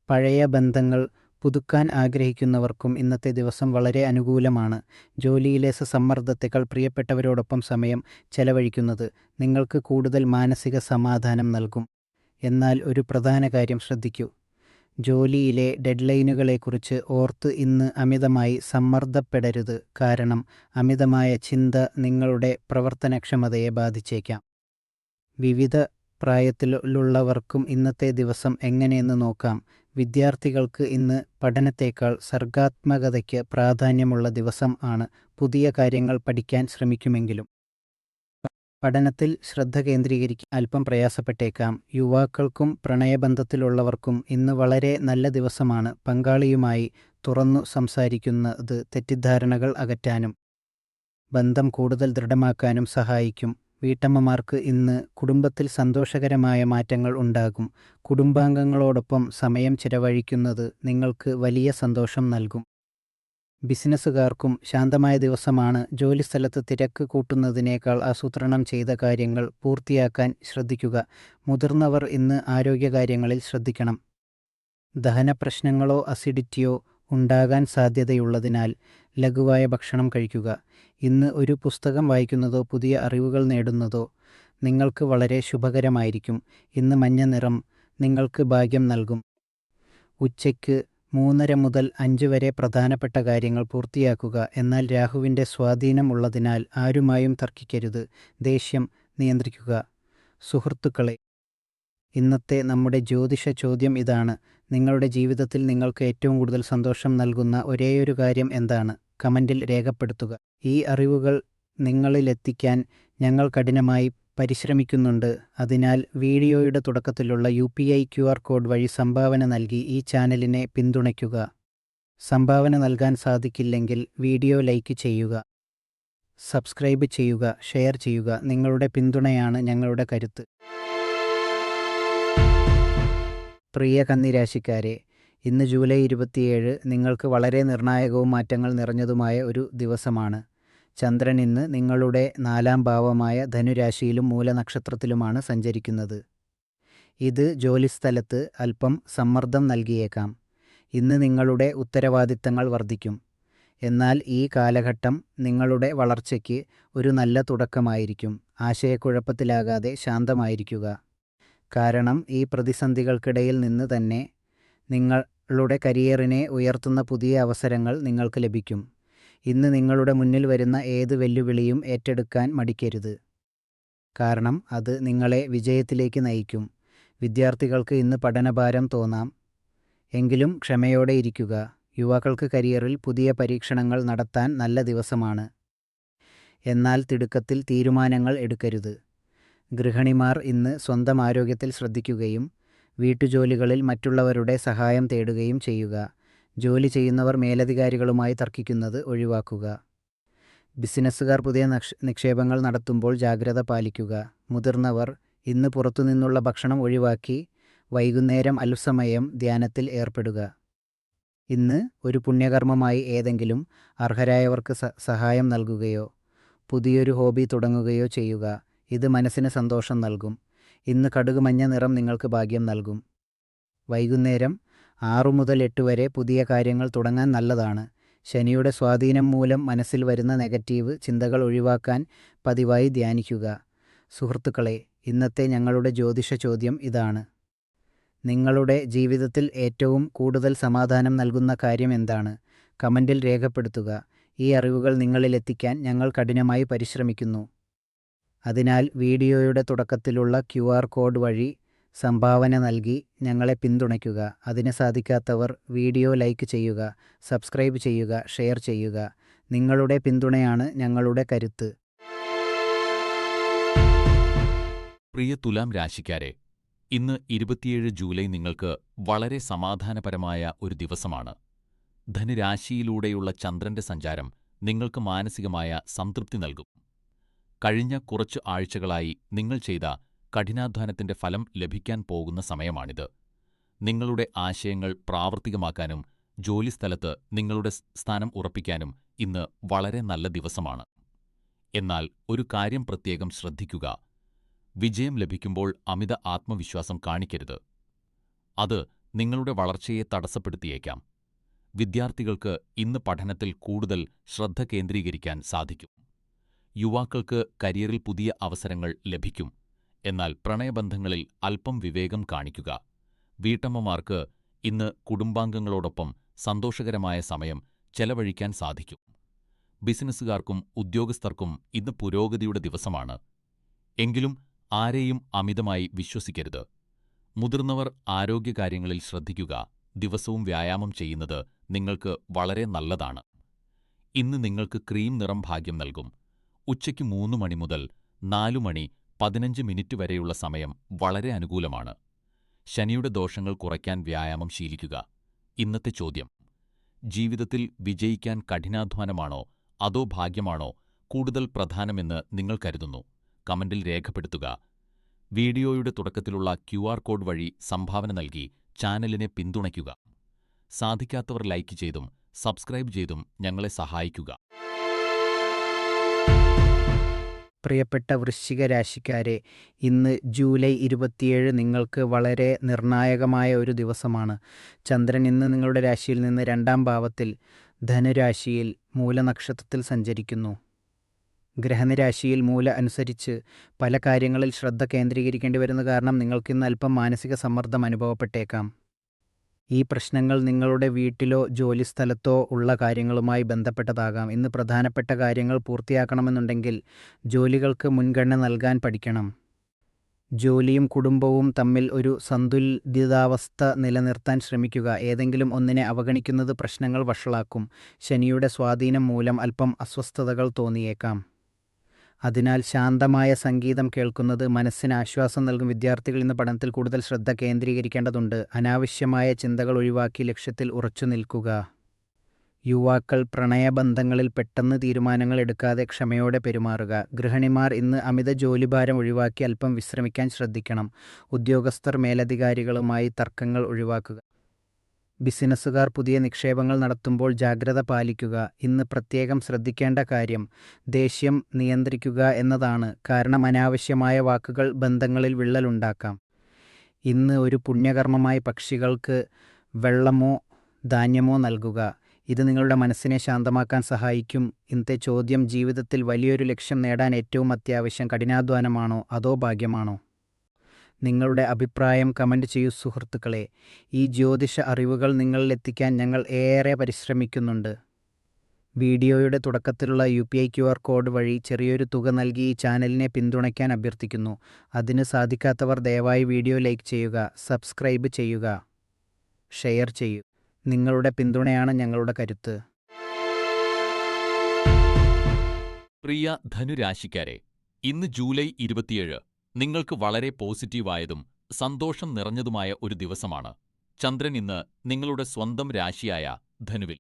പഴയ ബന്ധങ്ങൾ പുതുക്കാൻ ആഗ്രഹിക്കുന്നവർക്കും ഇന്നത്തെ ദിവസം വളരെ അനുകൂലമാണ്. ജോലിയിലെ സമ്മർദ്ദത്തേക്കാൾ പ്രിയപ്പെട്ടവരോടൊപ്പം സമയം ചെലവഴിക്കുന്നത് നിങ്ങൾക്ക് കൂടുതൽ മാനസിക സമാധാനം നൽകും. എന്നാൽ ഒരു പ്രധാന കാര്യം ശ്രദ്ധിക്കൂ. ജോലിയിലെ ഡെഡ്ലൈനുകളെക്കുറിച്ച് ഓർത്ത് ഇന്ന് അമിതമായി സമ്മർദ്ദപ്പെടരുത്. കാരണം അമിതമായ ചിന്ത നിങ്ങളുടെ പ്രവർത്തനക്ഷമതയെ ബാധിച്ചേക്കാം. വിവിധ പ്രായത്തിലുള്ളവർക്കും ഇന്നത്തെ ദിവസം എങ്ങനെയെന്ന് നോക്കാം. വിദ്യാർത്ഥികൾക്ക് ഇന്ന് പഠനത്തേക്കാൾ സർഗാത്മകതയ്ക്ക് പ്രാധാന്യമുള്ള ദിവസം ആണ്. പുതിയ കാര്യങ്ങൾ പഠിക്കാൻ ശ്രമിക്കുമെങ്കിലും പഠനത്തിൽ ശ്രദ്ധ കേന്ദ്രീകരിക്കാൻ അല്പം പ്രയാസപ്പെട്ടേക്കാം. യുവാക്കൾക്കും പ്രണയബന്ധത്തിലുള്ളവർക്കും ഇന്ന് വളരെ നല്ല ദിവസമാണ്. പങ്കാളിയുമായി തുറന്നു സംസാരിക്കുന്നത് തെറ്റിദ്ധാരണകൾ അകറ്റാനും ബന്ധം കൂടുതൽ ദൃഢമാക്കാനും സഹായിക്കും. വീട്ടമ്മമാർക്ക് ഇന്ന് കുടുംബത്തിൽ സന്തോഷകരമായ മാറ്റങ്ങൾ ഉണ്ടാകും. കുടുംബാംഗങ്ങളോടൊപ്പം സമയം ചിലവഴിക്കുന്നത് നിങ്ങൾക്ക് വലിയ സന്തോഷം നൽകും. ബിസിനസ്സുകാർക്കും ശാന്തമായ ദിവസമാണ്. ജോലിസ്ഥലത്ത് തിരക്ക് കൂട്ടുന്നതിനേക്കാൾ ആസൂത്രണം ചെയ്ത കാര്യങ്ങൾ പൂർത്തിയാക്കാൻ ശ്രദ്ധിക്കുക. മുതിർന്നവർ ഇന്ന് ആരോഗ്യകാര്യങ്ങളിൽ ശ്രദ്ധിക്കണം. ദഹനപ്രശ്നങ്ങളോ അസിഡിറ്റിയോ ഉണ്ടാകാൻ സാധ്യതയുള്ളതിനാൽ ലഘുവായ ഭക്ഷണം കഴിക്കുക. ഇന്ന് ഒരു പുസ്തകം വായിക്കുന്നതോ പുതിയ അറിവുകൾ നേടുന്നതോ നിങ്ങൾക്ക് വളരെ ശുഭകരമായിരിക്കും. ഇന്ന് മഞ്ഞ നിറം നിങ്ങൾക്ക് ഭാഗ്യം നൽകും. ഉച്ചയ്ക്ക് 3:30 മുതൽ 5 വരെ പ്രധാനപ്പെട്ട കാര്യങ്ങൾ പൂർത്തിയാക്കുക. എന്നാൽ രാഹുവിൻ്റെ സ്വാധീനം ഉള്ളതിനാൽ ആരുമായും തർക്കിക്കരുത്. ദേഷ്യം നിയന്ത്രിക്കുക. സുഹൃത്തുക്കളെ, ഇന്നത്തെ നമ്മുടെ ജ്യോതിഷ ചോദ്യം ഇതാണ്: നിങ്ങളുടെ ജീവിതത്തിൽ നിങ്ങൾക്ക് ഏറ്റവും കൂടുതൽ സന്തോഷം നൽകുന്ന ഒരേയൊരു കാര്യം എന്താണ്? കമൻറ്റിൽ രേഖപ്പെടുത്തുക. ഈ അറിവുകൾ നിങ്ങളിലെത്തിക്കാൻ ഞങ്ങൾ കഠിനമായി പരിശ്രമിക്കുന്നുണ്ട്. അതിനാൽ വീഡിയോയുടെ തുടക്കത്തിലുള്ള UPI QR കോഡ് വഴി സംഭാവന നൽകി ഈ ചാനലിനെ പിന്തുണയ്ക്കുക. സംഭാവന നൽകാൻ സാധിക്കില്ലെങ്കിൽ വീഡിയോ ലൈക്ക് ചെയ്യുക, സബ്സ്ക്രൈബ് ചെയ്യുക, ഷെയർ ചെയ്യുക. നിങ്ങളുടെ പിന്തുണയാണ് ഞങ്ങളുടെ കരുത്ത്. പ്രിയ കന്നിരാശിക്കാരെ, ഇന്ന് ജൂലൈ 27 നിങ്ങൾക്ക് വളരെ നിർണായകവും മാറ്റങ്ങൾ നിറഞ്ഞതുമായ ഒരു ദിവസമാണ്. ചന്ദ്രൻ ഇന്ന് നിങ്ങളുടെ 4-ാം ഭാവമായ ധനുരാശിയിലും മൂലനക്ഷത്രത്തിലുമാണ് സഞ്ചരിക്കുന്നത്. ഇത് ജോലിസ്ഥലത്ത് അല്പം സമ്മർദ്ദം നൽകിയേക്കാം. ഇന്ന് നിങ്ങളുടെ ഉത്തരവാദിത്തങ്ങൾ വർദ്ധിക്കും. എന്നാൽ ഈ കാലഘട്ടം നിങ്ങളുടെ വളർച്ചയ്ക്ക് ഒരു നല്ല തുടക്കമായിരിക്കും. ആശയക്കുഴപ്പത്തിലാകാതെ ശാന്തമായിരിക്കുക. കാരണം ഈ പ്രതിസന്ധികൾക്കിടയിൽ നിന്ന് തന്നെ നിങ്ങളുടെ കരിയറിനെ ഉയർത്തുന്ന പുതിയ അവസരങ്ങൾ നിങ്ങൾക്ക് ലഭിക്കും. ഇന്ന് നിങ്ങളുടെ മുന്നിൽ വരുന്ന ഏത് വെല്ലുവിളിയും ഏറ്റെടുക്കാൻ മടിക്കരുത്. കാരണം അത് നിങ്ങളെ വിജയത്തിലേക്ക് നയിക്കും. വിദ്യാർത്ഥികൾക്ക് ഇന്ന് പഠനഭാരം തോന്നാം. എങ്കിലും ക്ഷമയോടെ ഇരിക്കുക. യുവാക്കൾക്ക് കരിയറിൽ പുതിയ പരീക്ഷണങ്ങൾ നടത്താൻ നല്ല ദിവസമാണ്. എന്നാൽ തിടുക്കത്തിൽ തീരുമാനങ്ങൾ എടുക്കരുത്. ഗൃഹിണിമാർ ഇന്ന് സ്വന്തം ആരോഗ്യത്തിൽ ശ്രദ്ധിക്കുകയും വീട്ടുജോലികളിൽ മറ്റുള്ളവരുടെ സഹായം തേടുകയും ചെയ്യുക. ജോലി ചെയ്യുന്നവർ മേലധികാരികളുമായി തർക്കിക്കുന്നത് ഒഴിവാക്കുക. ബിസിനസ്സുകാർ പുതിയ നിക്ഷേപങ്ങൾ നടത്തുമ്പോൾ ജാഗ്രത പാലിക്കുക. മുതിർന്നവർ ഇന്ന് പുറത്തുനിന്നുള്ള ഭക്ഷണം ഒഴിവാക്കി വൈകുന്നേരം അല്പസമയം ധ്യാനത്തിൽ ഏർപ്പെടുക. ഇന്ന് ഒരു പുണ്യകർമ്മമായി ഏതെങ്കിലും അർഹരായവർക്ക് സഹായം നൽകുകയോ പുതിയൊരു ഹോബി തുടങ്ങുകയോ ചെയ്യുക. ഇത് മനസ്സിന് സന്തോഷം നൽകും. ഇന്ന് കടുക് മഞ്ഞ നിറം നിങ്ങൾക്ക് ഭാഗ്യം നൽകും. വൈകുന്നേരം 6 മുതൽ 8 വരെ പുതിയ കാര്യങ്ങൾ തുടങ്ങാൻ നല്ലതാണ്. ശനിയുടെ സ്വാധീനം മൂലം മനസ്സിൽ വരുന്ന നെഗറ്റീവ് ചിന്തകൾ ഒഴിവാക്കാൻ പതിവായി ധ്യാനിക്കുക. സുഹൃത്തുക്കളെ, ഇന്നത്തെ ഞങ്ങളുടെ ജ്യോതിഷ ചോദ്യം ഇതാണ്: നിങ്ങളുടെ ജീവിതത്തിൽ ഏറ്റവും കൂടുതൽ സമാധാനം നൽകുന്ന കാര്യം എന്താണ്? കമൻറ്റിൽ രേഖപ്പെടുത്തുക. ഈ അറിവുകൾ നിങ്ങളിലെത്തിക്കാൻ ഞങ്ങൾ കഠിനമായി പരിശ്രമിക്കുന്നു. അതിനാൽ വീഡിയോയുടെ തുടക്കത്തിലുള്ള QR കോഡ് വഴി സംഭാവന നൽകി ഞങ്ങളെ പിന്തുണയ്ക്കുക. അതിന് സാധിക്കാത്തവർ വീഡിയോ ലൈക്ക് ചെയ്യുക, സബ്സ്ക്രൈബ് ചെയ്യുക, ഷെയർ ചെയ്യുക. നിങ്ങളുടെ പിന്തുണയാണ് ഞങ്ങളുടെ കരുത്ത്. പ്രിയ തുലാം രാശിക്കാരെ, ഇന്ന് 27 ജൂലൈ നിങ്ങൾക്ക് വളരെ സമാധാനപരമായ ഒരു ദിവസമാണ്. ധനുരാശിയിലൂടെയുള്ള ചന്ദ്രന്റെ സഞ്ചാരം നിങ്ങൾക്ക് മാനസികമായ സംതൃപ്തി നൽകും. കഴിഞ്ഞ കുറച്ച് ആഴ്ചകളായി നിങ്ങൾ ചെയ്ത കഠിനാധ്വാനത്തിന്റെ ഫലം ലഭിക്കാൻ പോകുന്ന സമയമാണിത്. നിങ്ങളുടെ ആശയങ്ങൾ പ്രാവർത്തികമാക്കാനും ജോലിസ്ഥലത്ത് നിങ്ങളുടെ സ്ഥാനം ഉറപ്പിക്കാനും ഇന്ന് വളരെ നല്ല ദിവസമാണ്. എന്നാൽ ഒരു കാര്യം പ്രത്യേകം ശ്രദ്ധിക്കുക: വിജയം ലഭിക്കുമ്പോൾ അമിത ആത്മവിശ്വാസം കാണിക്കരുത്. അത് നിങ്ങളുടെ വളർച്ചയെ തടസ്സപ്പെടുത്തിയേക്കാം. വിദ്യാർത്ഥികൾക്ക് ഇന്ന് പഠനത്തിൽ കൂടുതൽ ശ്രദ്ധ കേന്ദ്രീകരിക്കാൻ സാധിക്കും. യുവാക്കൾക്ക് കരിയറിൽ പുതിയ അവസരങ്ങൾ ലഭിക്കും. എന്നാൽ പ്രണയബന്ധങ്ങളിൽ അല്പം വിവേകം കാണിക്കുക. വീട്ടമ്മമാർക്ക് ഇന്ന് കുടുംബാംഗങ്ങളോടൊപ്പം സന്തോഷകരമായ സമയം ചെലവഴിക്കാൻ സാധിക്കും. ബിസിനസ്സുകാർക്കും ഉദ്യോഗസ്ഥർക്കും ഇന്ന് പുരോഗതിയുടെ ദിവസമാണ്. എങ്കിലും ആരെയും അമിതമായി വിശ്വസിക്കരുത്. മുതിർന്നവർ ആരോഗ്യകാര്യങ്ങളിൽ ശ്രദ്ധിക്കുക. ദിവസവും വ്യായാമം ചെയ്യുന്നത് നിങ്ങൾക്ക് വളരെ നല്ലതാണ്. ഇന്ന് നിങ്ങൾക്ക് ക്രീം നിറം ഭാഗ്യം നൽകും. ഉച്ചയ്ക്ക് 3 മണി മുതൽ 4 മണി 15 മിനിറ്റ് വരെയുള്ള സമയം വളരെ അനുകൂലമാണ്. ശനിയുടെ ദോഷങ്ങൾ കുറയ്ക്കാൻ വ്യായാമം ശീലിക്കുക. ഇന്നത്തെ ചോദ്യം: ജീവിതത്തിൽ വിജയിക്കാൻ കഠിനാധ്വാനമാണോ അതോ ഭാഗ്യമാണോ കൂടുതൽ പ്രധാനമെന്ന് നിങ്ങൾ കരുതുന്നു? കമന്റിൽ രേഖപ്പെടുത്തുക. വീഡിയോയുടെ തുടക്കത്തിലുള്ള QR കോഡ് വഴി സംഭാവന നൽകി ചാനലിനെ പിന്തുണയ്ക്കുക. സാധിക്കാത്തവർ ലൈക്ക് ചെയ്തും സബ്സ്ക്രൈബ് ചെയ്തും ഞങ്ങളെ സഹായിക്കുക. പ്രിയപ്പെട്ട വൃശ്ചിക രാശിക്കാരെ, ഇന്ന് ജൂലൈ 27 നിങ്ങൾക്ക് വളരെ നിർണായകമായ ഒരു ദിവസമാണ്. ചന്ദ്രൻ ഇന്ന് നിങ്ങളുടെ രാശിയിൽ നിന്ന് 2-ാം ഭാവത്തിൽ ധനുരാശിയിൽ മൂലനക്ഷത്രത്തിൽ സഞ്ചരിക്കുന്നു. ഗ്രഹനിരാശിയിൽ മൂല അനുസരിച്ച് പല കാര്യങ്ങളിൽ ശ്രദ്ധ കേന്ദ്രീകരിക്കേണ്ടി വരുന്ന കാരണം നിങ്ങൾക്കിന്ന് അല്പം മാനസിക സമ്മർദ്ദം അനുഭവപ്പെട്ടേക്കാം. ഈ പ്രശ്നങ്ങൾ നിങ്ങളുടെ വീട്ടിലോ ജോലിസ്ഥലത്തോ ഉള്ള കാര്യങ്ങളുമായി ബന്ധപ്പെട്ടതാകാം. ഇന്ന് പ്രധാനപ്പെട്ട കാര്യങ്ങൾ പൂർത്തിയാക്കണമെന്നുണ്ടെങ്കിൽ ജോലികൾക്ക് മുൻഗണന നൽകാൻ പഠിക്കണം. ജോലിയും കുടുംബവും തമ്മിൽ ഒരു സന്തുലിതാവസ്ഥ നിലനിർത്താൻ ശ്രമിക്കുക. ഏതെങ്കിലും ഒന്നിനെ അവഗണിക്കുന്നത് പ്രശ്നങ്ങൾ വഷളാക്കും. ശനിയുടെ സ്വാധീനം മൂലം അല്പം അസ്വസ്ഥതകൾ തോന്നിയേക്കാം. അതിനാൽ ശാന്തമായ സംഗീതം കേൾക്കുന്നത് മനസ്സിന് ആശ്വാസം നൽകും. വിദ്യാർത്ഥികൾ ഇന്ന് പഠനത്തിൽ കൂടുതൽ ശ്രദ്ധ കേന്ദ്രീകരിക്കേണ്ടതുണ്ട്. അനാവശ്യമായ ചിന്തകൾ ഒഴിവാക്കി ലക്ഷ്യത്തിൽ ഉറച്ചു നിൽക്കുക. യുവാക്കൾ പ്രണയബന്ധങ്ങളിൽ പെട്ടെന്ന് തീരുമാനങ്ങൾ എടുക്കാതെ ക്ഷമയോടെ പെരുമാറുക. ഗൃഹിണിമാർ ഇന്ന് അമിത ജോലിഭാരം ഒഴിവാക്കി അല്പം വിശ്രമിക്കാൻ ശ്രദ്ധിക്കണം. ഉദ്യോഗസ്ഥർ മേലധികാരികളുമായി തർക്കങ്ങൾ ഒഴിവാക്കുക. ബിസിനസ്സുകാർ പുതിയ നിക്ഷേപങ്ങൾ നടത്തുമ്പോൾ ജാഗ്രത പാലിക്കുക. ഇന്ന് പ്രത്യേകം ശ്രദ്ധിക്കേണ്ട കാര്യം ദേഷ്യം നിയന്ത്രിക്കുക എന്നതാണ്. കാരണം അനാവശ്യമായ വാക്കുകൾ ബന്ധങ്ങളിൽ വിള്ളലുണ്ടാക്കാം. ഇന്ന് ഒരു പുണ്യകർമ്മമായി പക്ഷികൾക്ക് വെള്ളമോ ധാന്യമോ നൽകുക. ഇത് നിങ്ങളുടെ മനസ്സിനെ ശാന്തമാക്കാൻ സഹായിക്കും. ഇന്നത്തെ ചോദ്യം: ജീവിതത്തിൽ വലിയൊരു ലക്ഷ്യം നേടാൻ ഏറ്റവും അത്യാവശ്യം കഠിനാധ്വാനമാണോ അതോ ഭാഗ്യമാണോ? നിങ്ങളുടെ അഭിപ്രായം കമൻറ്റ് ചെയ്യൂ സുഹൃത്തുക്കളെ. ഈ ജ്യോതിഷ അറിവുകൾ നിങ്ങളിലെത്തിക്കാൻ ഞങ്ങൾ ഏറെ പരിശ്രമിക്കുന്നുണ്ട്. വീഡിയോയുടെ തുടക്കത്തിലുള്ള UPI QR കോഡ് വഴി ചെറിയൊരു തുക നൽകി ഈ ചാനലിനെ പിന്തുണയ്ക്കാൻ അഭ്യർത്ഥിക്കുന്നു. അതിന് സാധിക്കാത്തവർ ദയവായി വീഡിയോ ലൈക്ക് ചെയ്യുക, സബ്സ്ക്രൈബ് ചെയ്യുക, ഷെയർ ചെയ്യൂ. നിങ്ങളുടെ പിന്തുണയാണ് ഞങ്ങളുടെ കരുത്ത്. പ്രിയ ധനുരാശിക്കാരെ, ഇന്ന് ജൂലൈ 27 നിങ്ങൾക്ക് വളരെ പോസിറ്റീവായതും സന്തോഷം നിറഞ്ഞതുമായ ഒരു ദിവസമാണ്. ചന്ദ്രൻ ഇന്ന് നിങ്ങളുടെ സ്വന്തം രാശിയായ ധനുവിൽ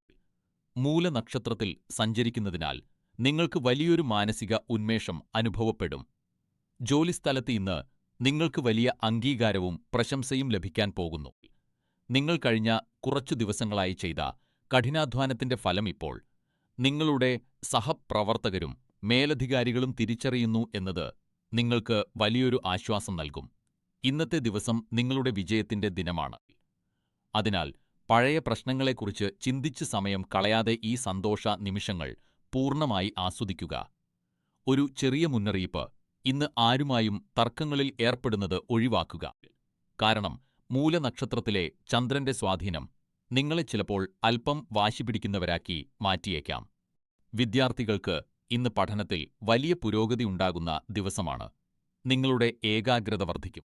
മൂലനക്ഷത്രത്തിൽ സഞ്ചരിക്കുന്നതിനാൽ നിങ്ങൾക്ക് വലിയൊരു മാനസിക ഉന്മേഷം അനുഭവപ്പെടും. ജോലിസ്ഥലത്ത് ഇന്ന് നിങ്ങൾക്ക് വലിയ അംഗീകാരവും പ്രശംസയും ലഭിക്കാൻ പോകുന്നു. നിങ്ങൾ കഴിഞ്ഞ കുറച്ചു ദിവസങ്ങളായി ചെയ്ത കഠിനാധ്വാനത്തിന്റെ ഫലം ഇപ്പോൾ നിങ്ങളുടെ സഹപ്രവർത്തകരും മേലധികാരികളും തിരിച്ചറിയുന്നു എന്നത് നിങ്ങൾക്ക് വലിയൊരു ആശ്വാസം നൽകും. ഇന്നത്തെ ദിവസം നിങ്ങളുടെ വിജയത്തിന്റെ ദിനമാണ്. അതിനാൽ പഴയ പ്രശ്നങ്ങളെക്കുറിച്ച് ചിന്തിച്ച് സമയം കളയാതെ ഈ സന്തോഷ നിമിഷങ്ങൾ പൂർണ്ണമായി ആസ്വദിക്കുക. ഒരു ചെറിയ മുന്നറിയിപ്പ്: ഇന്ന് ആരുമായും തർക്കങ്ങളിൽ ഏർപ്പെടുന്നത് ഒഴിവാക്കുക. കാരണം മൂലനക്ഷത്രത്തിലെ ചന്ദ്രന്റെ സ്വാധീനം നിങ്ങളെ ചിലപ്പോൾ അല്പം വാശിപിടിക്കുന്നവരാക്കി മാറ്റിയേക്കാം. വിദ്യാർത്ഥികൾക്ക് ഇന്ന് പഠനത്തിൽ വലിയ പുരോഗതി ഉണ്ടാകുന്ന ദിവസമാണ്. നിങ്ങളുടെ ഏകാഗ്രത വർദ്ധിക്കും.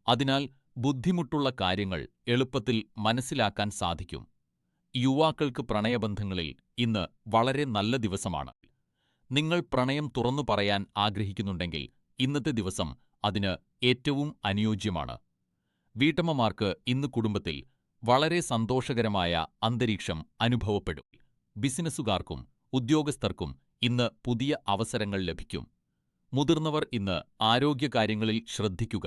അതിനാൽ ബുദ്ധിമുട്ടുള്ള കാര്യങ്ങൾ എളുപ്പത്തിൽ മനസ്സിലാക്കാൻ സാധിക്കും. യുവാക്കൾക്ക് പ്രണയബന്ധങ്ങളിൽ ഇന്ന് വളരെ നല്ല ദിവസമാണ്. നിങ്ങൾ പ്രണയം തുറന്നു പറയാൻ ആഗ്രഹിക്കുന്നുണ്ടെങ്കിൽ ഇന്നത്തെ ദിവസം അതിന് ഏറ്റവും അനുയോജ്യമാണ്. വീട്ടമ്മമാർക്ക് ഇന്ന് കുടുംബത്തിൽ വളരെ സന്തോഷകരമായ അന്തരീക്ഷം അനുഭവപ്പെടും. ബിസിനസ്സുകാർക്കും ഉദ്യോഗസ്ഥർക്കും ഇന്ന് പുതിയ അവസരങ്ങൾ ലഭിക്കും. മുതിർന്നവർ ഇന്ന് ആരോഗ്യകാര്യങ്ങളിൽ ശ്രദ്ധിക്കുക.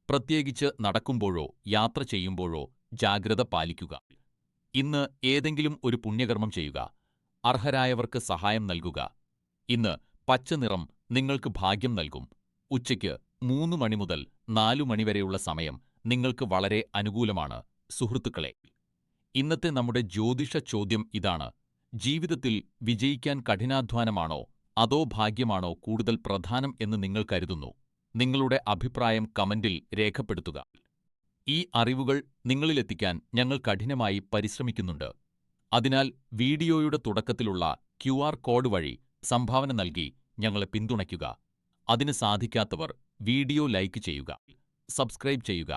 പ്രത്യേകിച്ച് നടക്കുമ്പോഴോ യാത്ര ചെയ്യുമ്പോഴോ ജാഗ്രത പാലിക്കുക. ഇന്ന് ഏതെങ്കിലും ഒരു പുണ്യകർമ്മം ചെയ്യുക. അർഹരായവർക്ക് സഹായം നൽകുക. ഇന്ന് പച്ചനിറം നിങ്ങൾക്ക് ഭാഗ്യം നൽകും. ഉച്ചയ്ക്ക് 3 മണി മുതൽ 4 മണി വരെയുള്ള സമയം നിങ്ങൾക്ക് വളരെ അനുകൂലമാണ്. സുഹൃത്തുക്കളെ, ഇന്നത്തെ നമ്മുടെ ജ്യോതിഷ ചോദ്യം ഇതാണ്: ജീവിതത്തിൽ വിജയിക്കാൻ കഠിനാധ്വാനമാണോ അതോ ഭാഗ്യമാണോ കൂടുതൽ പ്രധാനം എന്ന് നിങ്ങൾ കരുതുന്നു? നിങ്ങളുടെ അഭിപ്രായം കമന്റിൽ രേഖപ്പെടുത്തുക. ഈ അറിവുകൾ നിങ്ങളിലെത്തിക്കാൻ ഞങ്ങൾ കഠിനമായി പരിശ്രമിക്കുന്നുണ്ട്. അതിനാൽ വീഡിയോയുടെ തുടക്കത്തിലുള്ള QR കോഡ് വഴി സംഭാവന നൽകി ഞങ്ങളെ പിന്തുണയ്ക്കുക. അതിന് സാധിക്കാത്തവർ വീഡിയോ ലൈക്ക് ചെയ്യുക, സബ്സ്ക്രൈബ് ചെയ്യുക,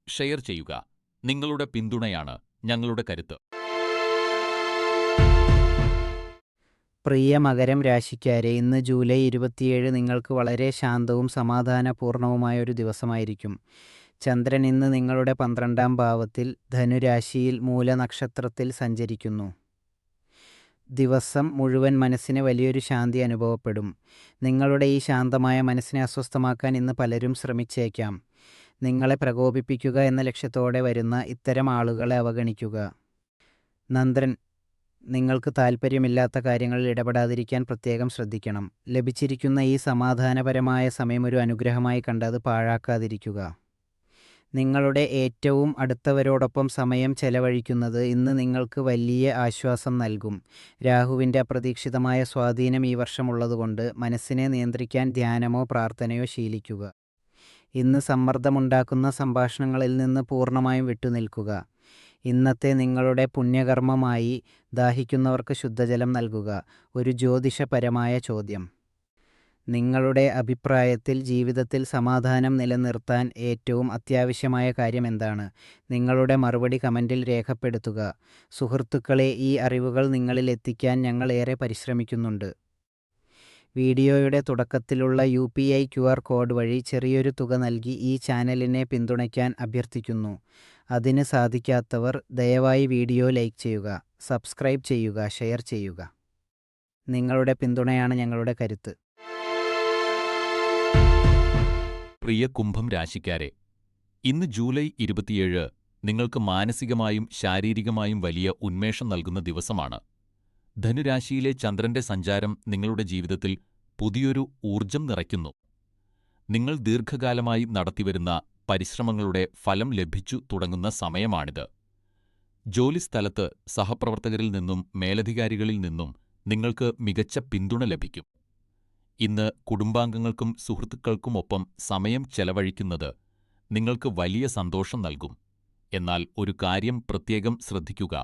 ഷെയർ ചെയ്യുക. നിങ്ങളുടെ പിന്തുണയാണ് ഞങ്ങളുടെ കരുത്ത്. പ്രിയ മകരം രാശിക്കാരെ, ഇന്ന് ജൂലൈ 27 നിങ്ങൾക്ക് വളരെ ശാന്തവും സമാധാനപൂർണവുമായ ഒരു ദിവസമായിരിക്കും. ചന്ദ്രൻ ഇന്ന് നിങ്ങളുടെ 12ാം ഭാവത്തിൽ ധനുരാശിയിൽ മൂലനക്ഷത്രത്തിൽ സഞ്ചരിക്കുന്നു. ദിവസം മുഴുവൻ മനസ്സിന് വലിയൊരു ശാന്തി അനുഭവപ്പെടും. നിങ്ങളുടെ ഈ ശാന്തമായ മനസ്സിനെ അസ്വസ്ഥമാക്കാൻ ഇന്ന് പലരും ശ്രമിച്ചേക്കാം. നിങ്ങളെ പ്രകോപിപ്പിക്കുക എന്ന ലക്ഷ്യത്തോടെ വരുന്ന ഇത്തരം ആളുകളെ അവഗണിക്കുക. ചന്ദ്രൻ നിങ്ങൾക്ക് താൽപ്പര്യമില്ലാത്ത കാര്യങ്ങളിൽ ഇടപെടാതിരിക്കാൻ പ്രത്യേകം ശ്രദ്ധിക്കണം. ലഭിച്ചിരിക്കുന്ന ഈ സമാധാനപരമായ സമയം ഒരു അനുഗ്രഹമായി കണ്ട് അത് പാഴാക്കാതിരിക്കുക. നിങ്ങളുടെ ഏറ്റവും അടുത്തവരോടൊപ്പം സമയം ചെലവഴിക്കുന്നത് ഇന്ന് നിങ്ങൾക്ക് വലിയ ആശ്വാസം നൽകും. രാഹുവിൻ്റെ അപ്രതീക്ഷിതമായ സ്വാധീനം ഈ വർഷമുള്ളതുകൊണ്ട് മനസ്സിനെ നിയന്ത്രിക്കാൻ ധ്യാനമോ പ്രാർത്ഥനയോ ശീലിക്കുക. ഇന്ന് സമ്മർദ്ദമുണ്ടാക്കുന്ന സംഭാഷണങ്ങളിൽ നിന്ന് പൂർണ്ണമായും വിട്ടുനിൽക്കുക. ഇന്നത്തെ നിങ്ങളുടെ പുണ്യകർമ്മമായി ദാഹിക്കുന്നവർക്ക് ശുദ്ധജലം നൽകുക. ഒരു ജ്യോതിഷപരമായ ചോദ്യം: നിങ്ങളുടെ അഭിപ്രായത്തിൽ ജീവിതത്തിൽ സമാധാനം നിലനിർത്താൻ ഏറ്റവും അത്യാവശ്യമായ കാര്യം എന്താണ്? നിങ്ങളുടെ മറുപടി കമൻറ്റിൽ രേഖപ്പെടുത്തുക. സുഹൃത്തുക്കളെ, ഈ അറിവുകൾ നിങ്ങളിൽ എത്തിക്കാൻ ഞങ്ങൾ ഏറെ പരിശ്രമിക്കുന്നുണ്ട്. വീഡിയോയുടെ തുടക്കത്തിലുള്ള UPI QR കോഡ് വഴി ചെറിയൊരു തുക നൽകി ഈ ചാനലിനെ പിന്തുണയ്ക്കാൻ അഭ്യർത്ഥിക്കുന്നു. അതിന് സാധിക്കാത്തവർ ദയവായി വീഡിയോ ലൈക്ക് ചെയ്യുക, സബ്സ്ക്രൈബ് ചെയ്യുക, ഷെയർ ചെയ്യുക. നിങ്ങളുടെ പിന്തുണയാണ് ഞങ്ങളുടെ കരുത്ത്. പ്രിയ കുംഭം രാശിക്കാരെ, ഇന്ന് ജൂലൈ 27 നിങ്ങൾക്ക് മാനസികമായും ശാരീരികമായും വലിയ ഉന്മേഷം നൽകുന്ന ദിവസമാണ്. ധനുരാശിയിലെ ചന്ദ്രന്റെ സഞ്ചാരം നിങ്ങളുടെ ജീവിതത്തിൽ പുതിയൊരു ഊർജം നിറയ്ക്കുന്നു. നിങ്ങൾ ദീർഘകാലമായി നടത്തിവരുന്ന പരിശ്രമങ്ങളുടെ ഫലം ലഭിച്ചു തുടങ്ങുന്ന സമയമാണിത്. ജോലിസ്ഥലത്ത് സഹപ്രവർത്തകരിൽ നിന്നും മേലധികാരികളിൽ നിന്നും നിങ്ങൾക്ക് മികച്ച പിന്തുണ ലഭിക്കും. ഇന്ന് കുടുംബാംഗങ്ങൾക്കും സുഹൃത്തുക്കൾക്കുമൊപ്പം സമയം ചെലവഴിക്കുന്നത് നിങ്ങൾക്ക് വലിയ സന്തോഷം നൽകും. എന്നാൽ ഒരു കാര്യം പ്രത്യേകം ശ്രദ്ധിക്കുക: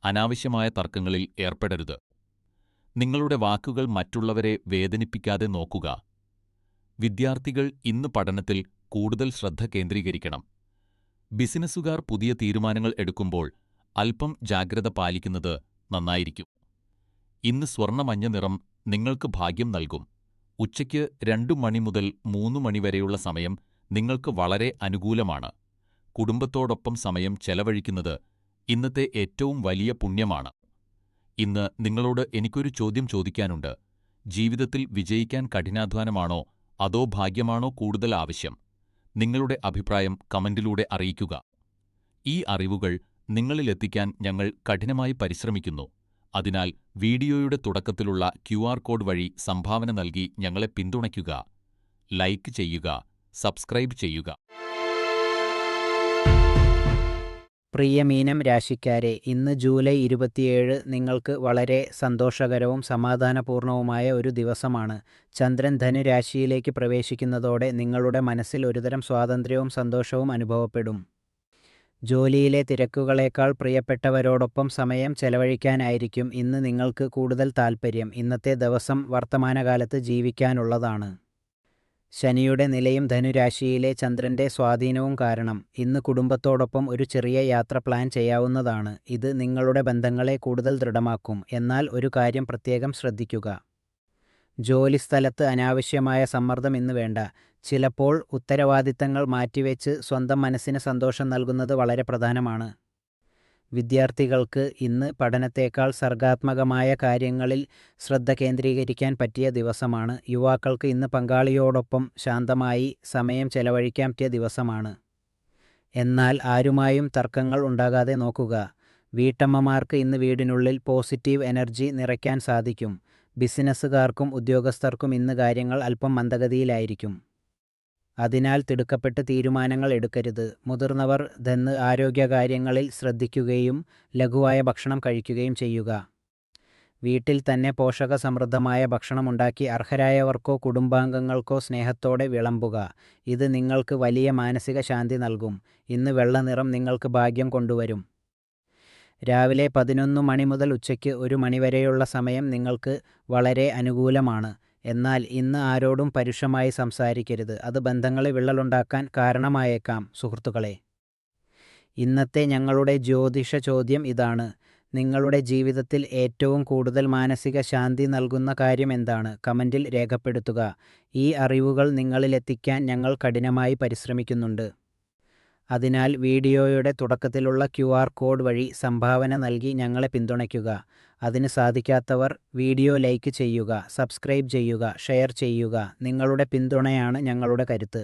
അനാവശ്യമായ തർക്കങ്ങളിൽ ഏർപ്പെടരുത്. നിങ്ങളുടെ വാക്കുകൾ മറ്റുള്ളവരെ വേദനിപ്പിക്കാതെ നോക്കുക. വിദ്യാർത്ഥികൾ ഇന്ന് പഠനത്തിൽ കൂടുതൽ ശ്രദ്ധ കേന്ദ്രീകരിക്കണം. ബിസിനസ്സുകാർ പുതിയ തീരുമാനങ്ങൾ എടുക്കുമ്പോൾ അല്പം ജാഗ്രത പാലിക്കുന്നത് നന്നായിരിക്കും. ഇന്ന് സ്വർണ്ണമഞ്ഞ നിറം നിങ്ങൾക്ക് ഭാഗ്യം നൽകും. ഉച്ചയ്ക്ക് 2 മണി മുതൽ 3 മണി വരെയുള്ള സമയം നിങ്ങൾക്ക് വളരെ അനുകൂലമാണ്. കുടുംബത്തോടൊപ്പം സമയം ചെലവഴിക്കുന്നത് ഇന്നത്തെ ഏറ്റവും വലിയ പുണ്യമാണ്. ഇന്ന് നിങ്ങളോട് എനിക്കൊരു ചോദ്യം ചോദിക്കാനുണ്ട്. ജീവിതത്തിൽ വിജയിക്കാൻ കഠിനാധ്വാനമാണോ അതോ ഭാഗ്യമാണോ കൂടുതൽ ആവശ്യം? നിങ്ങളുടെ അഭിപ്രായം കമന്റിലൂടെ അറിയിക്കുക. ഈ അറിവുകൾ നിങ്ങളിലെത്തിക്കാൻ ഞങ്ങൾ കഠിനമായി പരിശ്രമിക്കുന്നു. അതിനാൽ വീഡിയോയുടെ തുടക്കത്തിലുള്ള QR കോഡ് വഴി സംഭാവന നൽകി ഞങ്ങളെ പിന്തുണയ്ക്കുക. ലൈക്ക് ചെയ്യുക, സബ്സ്ക്രൈബ് ചെയ്യുക. പ്രിയ മീനം രാശിക്കാരെ, ഇന്ന് ജൂലൈ 27 നിങ്ങൾക്ക് വളരെ സന്തോഷകരവും സമാധാനപൂർണവുമായ ഒരു ദിവസമാണ്. ചന്ദ്രൻ ധനുരാശിയിലേക്ക് പ്രവേശിക്കുന്നതോടെ നിങ്ങളുടെ മനസ്സിൽ ഒരുതരം സ്വാതന്ത്ര്യവും സന്തോഷവും അനുഭവപ്പെടും. ജോലിയിലെ തിരക്കുകളേക്കാൾ പ്രിയപ്പെട്ടവരോടൊപ്പം സമയം ചെലവഴിക്കാനായിരിക്കും ഇന്ന് നിങ്ങൾക്ക് കൂടുതൽ താൽപ്പര്യം. ഇന്നത്തെ ദിവസം വർത്തമാനകാലത്ത് ജീവിക്കാനുള്ളതാണ്. ശനിയുടെ നിലയും ധനുരാശിയിലെ ചന്ദ്രന്റെ സ്വാധീനവും കാരണം ഇന്ന് കുടുംബത്തോടൊപ്പം ഒരു ചെറിയ യാത്ര പ്ലാൻ ചെയ്യാവുന്നതാണ്. ഇത് നിങ്ങളുടെ ബന്ധങ്ങളെ കൂടുതൽ ദൃഢമാക്കും. എന്നാൽ ഒരു കാര്യം പ്രത്യേകം ശ്രദ്ധിക്കുക: ജോലിസ്ഥലത്ത് അനാവശ്യമായ സമ്മർദ്ദം ഇന്ന് വേണ്ട. ചിലപ്പോൾ ഉത്തരവാദിത്തങ്ങൾ മാറ്റിവെച്ച് സ്വന്തം മനസ്സിന് സന്തോഷം നൽകുന്നത് വളരെ പ്രധാനമാണ്. വിദ്യാർത്ഥികൾക്ക് ഇന്ന് പഠനത്തേക്കാൾ സർഗാത്മകമായ കാര്യങ്ങളിൽ ശ്രദ്ധ കേന്ദ്രീകരിക്കാൻ പറ്റിയ ദിവസമാണ്. യുവാക്കൾക്ക് ഇന്ന് പങ്കാളിയോടൊപ്പം ശാന്തമായി സമയം ചെലവഴിക്കാൻ പറ്റിയ ദിവസമാണ്. എന്നാൽ ആരുമായും തർക്കങ്ങൾ ഉണ്ടാകാതെ നോക്കുക. വീട്ടമ്മമാർക്ക് ഇന്ന് വീടിനുള്ളിൽ പോസിറ്റീവ് എനർജി നിറയ്ക്കാൻ സാധിക്കും. ബിസിനസ്സുകാർക്കും ഉദ്യോഗസ്ഥർക്കും ഇന്ന് കാര്യങ്ങൾ അല്പം മന്ദഗതിയിലായിരിക്കും. അതിനാൽ തിടുക്കപ്പെട്ട് തീരുമാനങ്ങൾ എടുക്കരുത്. മുതിർന്നവർ ആരോഗ്യകാര്യങ്ങളിൽ ശ്രദ്ധിക്കുകയും ലഘുവായ ഭക്ഷണം കഴിക്കുകയും ചെയ്യുക. വീട്ടിൽ തന്നെ പോഷകസമൃദ്ധമായ ഭക്ഷണം ഉണ്ടാക്കി അർഹരായവർക്കോ കുടുംബാംഗങ്ങൾക്കോ സ്നേഹത്തോടെ വിളമ്പുക. ഇത് നിങ്ങൾക്ക് വലിയ മാനസിക ശാന്തി നൽകും. ഇന്ന് വെള്ള നിറം നിങ്ങൾക്ക് ഭാഗ്യം കൊണ്ടുവരും. രാവിലെ 11 മണി മുതൽ ഉച്ചയ്ക്ക് 1 മണി വരെയുള്ള സമയം നിങ്ങൾക്ക് വളരെ അനുകൂലമാണ്. എന്നാൽ ഇന്ന് ആരോടും പരുഷമായി സംസാരിക്കരുത്. അത് ബന്ധങ്ങളിൽ വിള്ളലുണ്ടാക്കാൻ കാരണമായേക്കാം. സുഹൃത്തുക്കളെ, ഇന്നത്തെ ഞങ്ങളുടെ ജ്യോതിഷ ചോദ്യം ഇതാണ്: നിങ്ങളുടെ ജീവിതത്തിൽ ഏറ്റവും കൂടുതൽ മാനസിക ശാന്തി നൽകുന്ന കാര്യം എന്താണ്? കമന്റിൽ രേഖപ്പെടുത്തുക. ഈ അറിവുകൾ നിങ്ങളിലെത്തിക്കാൻ ഞങ്ങൾ കഠിനമായി പരിശ്രമിക്കുന്നുണ്ട്. അതിനാൽ വീഡിയോയുടെ തുടക്കത്തിലുള്ള QR കോഡ് വഴി സംഭാവന നൽകി ഞങ്ങളെ പിന്തുണയ്ക്കുക. അതിന് സാധിക്കാത്തവർ വീഡിയോ ലൈക്ക് ചെയ്യുക, സബ്സ്ക്രൈബ് ചെയ്യുക, ഷെയർ ചെയ്യുക. നിങ്ങളുടെ പിന്തുണയാണ് ഞങ്ങളുടെ കരുത്ത്.